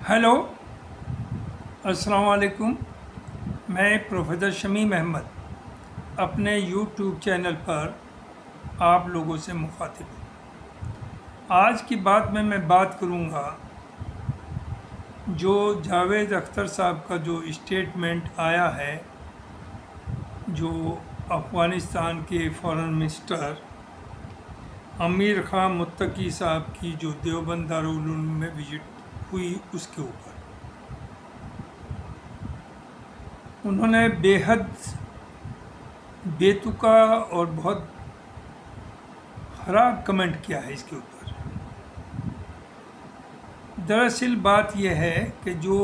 Hello, अस्सलाम वालेकुम। मैं प्रोफेसर शमीम अहमद अपने यूट्यूब चैनल पर आप लोगों से मुखातिब हूँ। आज की बात में मैं बात करूँगा जो जावेद अख्तर साहब का जो स्टेटमेंट आया है, जो अफ़गानिस्तान के फ़ॉरेन मिनिस्टर अमीर ख़ान मुत्तकी साहब की जो देवबंद दारुल उलूम में विज़िट हुई उसके ऊपर। उन्होंने बेहद बेतुका और बहुत ख़राब कमेंट किया है इसके ऊपर। दरअसल बात यह है कि जो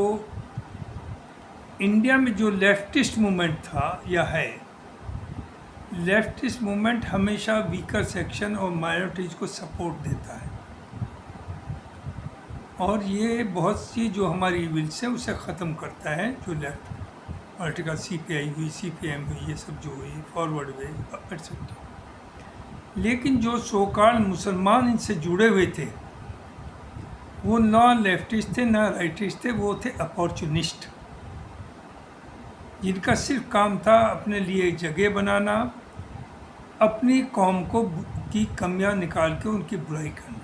इंडिया में जो लेफ्टिस्ट मूवमेंट था या है, लेफ्टिस्ट मूवमेंट हमेशा वीकर सेक्शन और माइनॉरिटीज़ को सपोर्ट देता है और ये बहुत सी जो हमारी इविल्स है उसे ख़त्म करता है। जो लेफ्ट आर्टिकल CPI हुई, CPM हुई, ये सब जो हुई, फॉरवर्ड वे एक्सेट्रा। लेकिन जो सोकाल मुसलमान इनसे जुड़े हुए थे वो ना लेफ्टिस्ट थे ना राइटिस्ट थे, वो थे अपॉर्चुनिस्ट, जिनका सिर्फ काम था अपने लिए जगह बनाना, अपनी कौम को की कमियां निकाल के उनकी बुराई करना।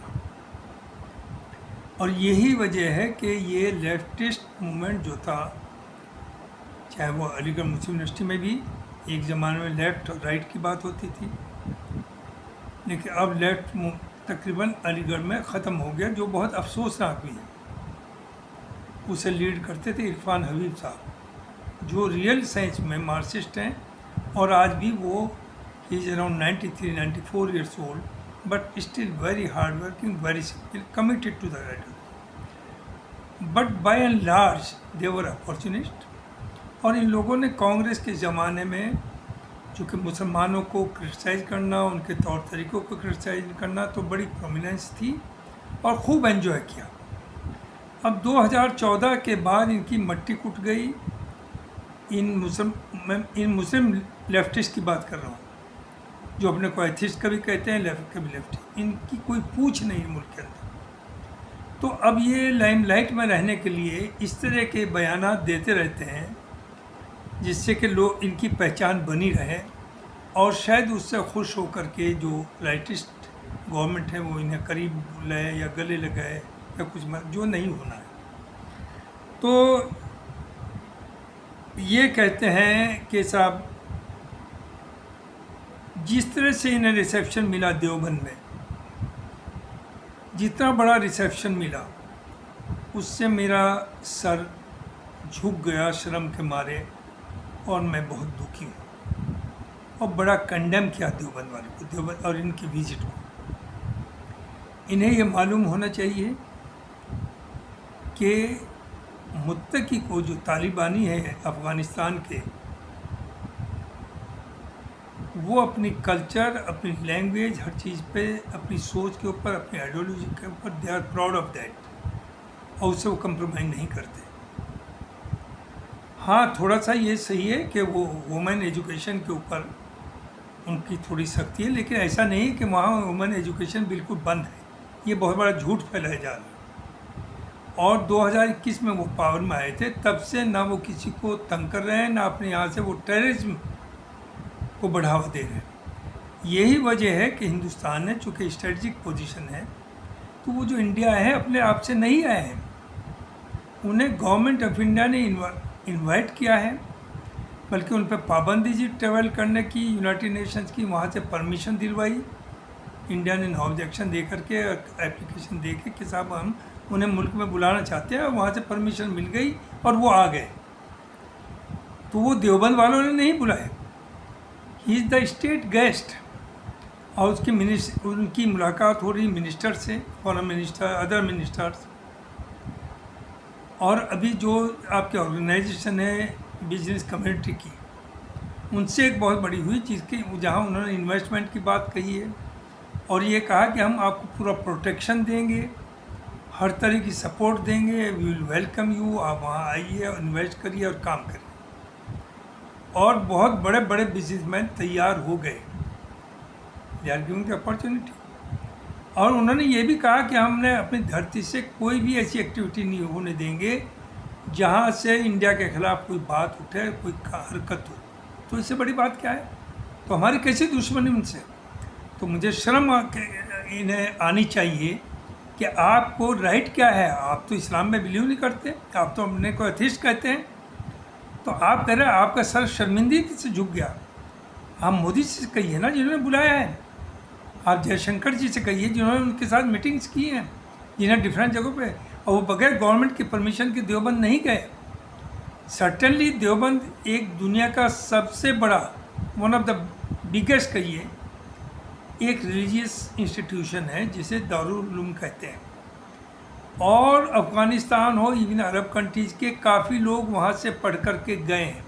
और यही वजह है कि ये लेफ्टिस्ट मूवमेंट जो था, चाहे वो अलीगढ़ मुस्लिम यूनिवर्सिटी में भी एक ज़माने में लेफ़्ट और राइट की बात होती थी, लेकिन अब लेफ़्ट तकरीबन अलीगढ़ में ख़त्म हो गया, जो बहुत अफसोसनाक भी है। उसे लीड करते थे इरफान हबीब साहब, जो रियल सेंस में मार्क्सिस्ट हैं और आज भी वो is around 93-94 years old, but still very hard working, very committed to the right. But by and large they were opportunist. और इन लोगों ने कांग्रेस के ज़माने में चूँकि मुसलमानों को क्रिटिसाइज़ करना, उनके तौर तरीक़ों को क्रिटिसाइज़ करना तो बड़ी प्रोमिनेंस थी और खूब एंजॉय किया। अब 2014 के बाद इनकी मट्टी कुट गई। इन मुस्लिम लेफ्टिस्ट की बात कर रहा हूँ, जो अपने को एथिस्ट कभी कहते हैं, लेफ्ट कभी लेफ्टी, इनकी कोई पूछ नहीं मुल्क के अंदर। तो अब ये लाइमलाइट में रहने के लिए इस तरह के बयानात देते रहते हैं जिससे कि लोग इनकी पहचान बनी रहे और शायद उससे खुश होकर के जो राइटिस्ट गवर्नमेंट है वो इन्हें करीब लाए या गले लगाए या कुछ जो नहीं होना है। तो ये कहते हैं कि साहब जिस तरह से इन्हें रिसेप्शन मिला देवबंद में, जितना बड़ा रिसेप्शन मिला उससे मेरा सर झुक गया शर्म के मारे और मैं बहुत दुखी हूँ और बड़ा कंडेम किया देवबंद वाले को, देवबंद और इनकी विजिट को। इन्हें ये मालूम होना चाहिए कि मुत्तकी को जो तालिबानी है अफ़गानिस्तान के, वो अपनी कल्चर, अपनी लैंग्वेज, हर चीज़ पे, अपनी सोच के ऊपर, अपनी आइडियोलॉजी के ऊपर they are proud of that और उससे वो कंप्रोमाइज़ नहीं करते। हाँ, थोड़ा सा ये सही है कि वो वुमेन एजुकेशन के ऊपर उनकी थोड़ी सख्ती है, लेकिन ऐसा नहीं है कि वहाँ वुमेन एजुकेशन बिल्कुल बंद है। ये बहुत बड़ा झूठ फैलाया जा रहा है। और 2021 में वो पावर में आए थे, तब से ना वो किसी को तंग कर रहे हैं, ना अपने यहाँ से वो टेररिज्म को बढ़ावा दे रहे हैं। यही वजह है कि हिंदुस्तान ने, चूँकि स्ट्रेटजिक पोजीशन है, तो वो जो इंडिया है अपने आप से नहीं आए हैं, उन्हें गवर्नमेंट ऑफ इंडिया ने इनवाइट किया है, बल्कि उन पर पाबंदी जी ट्रेवल करने की यूनाइटेड नेशंस की, वहाँ से परमिशन दिलवाई। इंडिया ने नो ऑब्जेक्शन दे करके, एप्लीकेशन दे के कि साहब हम उन्हें मुल्क में बुलाना चाहते हैं, और वहाँ से परमिशन मिल गई और वो आ गए। तो वो देवबंद वालों ने नहीं बुलाए, he is the state guest. और उनकी मुलाकात हो रही मिनिस्टर से, फॉरेन मिनिस्टर, अदर मिनिस्टर्स। और अभी जो आपके ऑर्गेनाइजेशन है बिजनेस कम्युनिटी की, उनसे एक बहुत बड़ी हुई चीज़ की, जहाँ उन्होंने इन्वेस्टमेंट की बात कही है और ये कहा कि हम आपको पूरा प्रोटेक्शन देंगे, हर तरह की सपोर्ट देंगे, वी विल वेलकम यू, आप वहाँ आइए और इन्वेस्ट करिए और काम करिए। और बहुत बड़े बड़े बिजनेसमैन तैयार हो गए, they are giving the opportunity. और उन्होंने ये भी कहा कि हमने अपनी धरती से कोई भी ऐसी एक्टिविटी नहीं होने देंगे जहाँ से इंडिया के खिलाफ कोई बात उठे, कोई हरकत हो। तो इससे बड़ी बात क्या है? तो हमारी कैसी दुश्मनी उनसे? तो मुझे शर्म इन्हें आनी चाहिए कि आपको राइट क्या है। आप तो इस्लाम में बिलीव नहीं करते, आप तो अपने को एथिस्ट कहते हैं। तो आप कह रहे हैं आपका सर शर्मिंदगी से झुक गया। आप मोदी जी से कहिए ना, जिन्होंने बुलाया है। आप जयशंकर जी से कहिए, जिन्होंने उनके साथ मीटिंग्स की हैं, जिन्हें डिफरेंट जगहों पे, और वो बगैर गवर्नमेंट की परमिशन के देवबंद नहीं गए। सर्टेनली देवबंद एक दुनिया का सबसे बड़ा, वन ऑफ द बिगेस्ट कहिए, एक रिलीजियस इंस्टीट्यूशन है जिसे दारुल उलूम कहते हैं। और अफ़गानिस्तान हो, इवन अरब कंट्रीज़ के काफ़ी लोग वहाँ से पढ़ कर के गए हैं।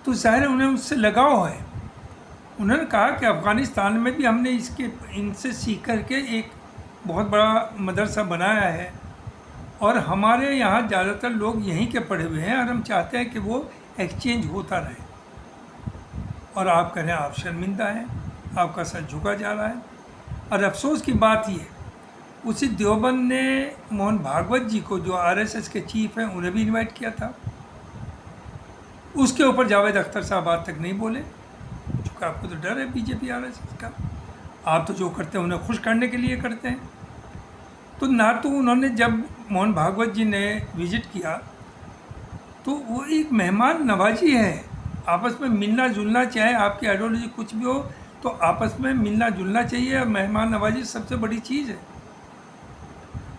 तो ज़ाहिर है उन्हें उससे लगाव है। उन्होंने कहा कि अफ़गानिस्तान में भी हमने इनसे सीख कर के एक बहुत बड़ा मदरसा बनाया है, और हमारे यहाँ ज़्यादातर लोग यहीं के पढ़े हुए हैं, और हम चाहते हैं कि वो एक्सचेंज होता रहे। और आप कह रहे हैं आप शर्मिंदा हैं, आपका सर झुका जा रहा है। और अफसोस की बात ये, उसी देवबंद ने मोहन भागवत जी को, जो आरएसएस के चीफ हैं, उन्हें भी इनवाइट किया था। उसके ऊपर जावेद अख्तर साहब आज तक नहीं बोले, चूँकि आपको तो डर है बीजेपी आरएसएस का। आप तो जो करते हैं उन्हें खुश करने के लिए करते हैं। तो ना तो उन्होंने, जब मोहन भागवत जी ने विजिट किया, तो वो एक मेहमान नवाजी है। आपस में मिलना जुलना, चाहे आपकी आइडियोलॉजी कुछ भी हो, तो आपस में मिलना जुलना चाहिए। और मेहमान नवाजी सबसे बड़ी चीज़ है।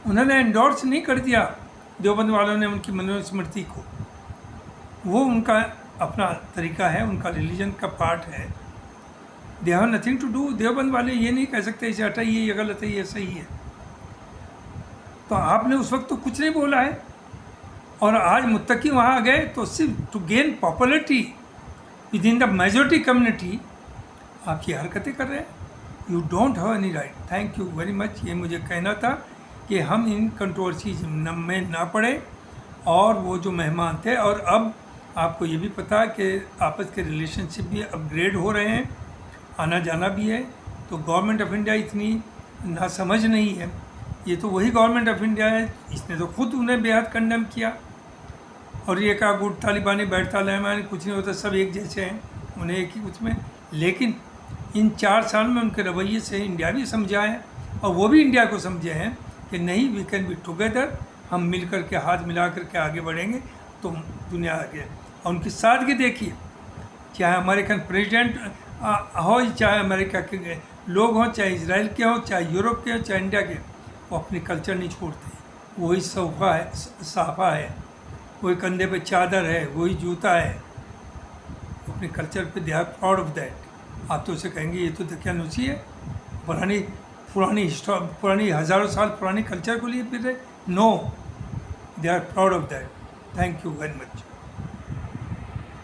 उन्होंने एंडोर्स नहीं कर दिया देवबंद वालों ने उनकी मनुस्मृति को। वो उनका अपना तरीका है, उनका रिलीजन का पार्ट है। They have nothing to do. Deoband वाले ये नहीं कह सकते इसे हटाइए, ये गलत है, ये सही है। तो आपने उस वक्त तो कुछ नहीं बोला है, और आज मुत्तकी वहाँ गए तो सिर्फ to gain popularity within the majority community आप ये हरकतें कर रहे हैं। You don't have any right. Thank you very much. ये मुझे कहना था कि हम इन कंट्रोवर्सीज में ना पड़े। और वो जो मेहमान थे, और अब आपको ये भी पता है कि आपस के रिलेशनशिप भी अपग्रेड हो रहे हैं, आना जाना भी है। तो गवर्नमेंट ऑफ इंडिया इतनी नासमझ नहीं है। ये तो वही गवर्नमेंट ऑफ इंडिया है, इसने तो खुद उन्हें बेहद कंडेम किया, और ये कहा गुट तालिबानी बैठ तालिबानी कुछ नहीं होता, सब एक जैसे हैं, उन्हें एक ही कुछ में। लेकिन इन 4 साल में उनके रवैये से इंडिया भी समझा है, और वो भी इंडिया को समझे हैं कि नहीं, वी कैन बी टुगेदर, हम मिल कर के हाथ मिला कर के आगे बढ़ेंगे तो दुनिया आगे। और उनकी सादगी देखिए, चाहे अमेरिकन प्रेसिडेंट हो, चाहे अमेरिका के लोग हों, चाहे इसराइल के हों, चाहे यूरोप के हों, चाहे इंडिया के, वो अपनी कल्चर नहीं छोड़ते। वही सोफा है, साफा है, वही कंधे पे चादर है, वही जूता है, अपने कल्चर पे they are proud of that. आप तो उसे कहेंगे ये तो दकियानूसी है, पुरानी हज़ारों साल पुरानी कल्चर को लिए फिर रहे। No, they are proud of that. Thank you very much.